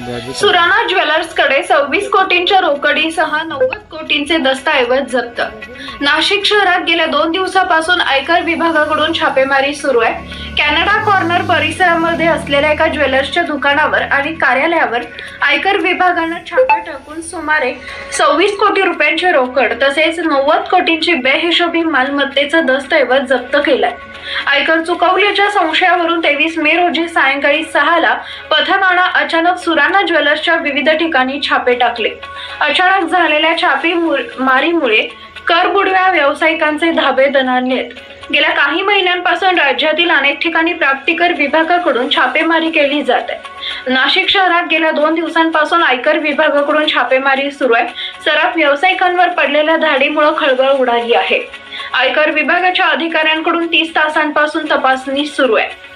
सुराणा ज्वेलर्सकडे 26 कोटींच्या रोकडीसह 90 कोटींचे दस्तऐवज जप्त. नाशिक शहरात गेल्या 2 दिवसापासून आयकर विभागाकडून छापेमारी सुरू आहे. कॅनडा कॉर्नर परिसरामध्ये असलेल्या एका ज्वेलर्सच्या दुकानावर आणि कार्यालयावर आयकर विभागानं छापा टाकून सुमारे 26 कोटी रुपयांची रोकड तसेच 90 कोटींची बेहिशोबी मालमत्तेचा दस्तऐवज जप्त केलाय. आयकर चुकवल्याच्या संशयावरून 23 मे रोजी सायंकाळी 6 ला पथकानं अचानक सुराणा ज्वेलर्सच्या विविध ठिकाणी छापे टाकले. अचानक झालेल्या छापेमारीमुळे करबुडव्या व्यावसायिकांचे धाबे दणाणलेत. गेल्या काही महिन्यांपासून राज्यातील अनेक ठिकाणी प्राप्तिकर विभागाकडून छापेमारी केली जात आहे. नाशिक शहरात गेल्या 2 दिवसांपासून आयकर विभागाकडून छापेमारी सुरू आहे. सराफ व्यावसायिकांवर पडलेल्या धाडीमुळे खळबळ उडाली आहे. आयकर विभागाच्या अधिकाऱ्यांकडून 30 तासांपासून तपासणी सुरू आहे.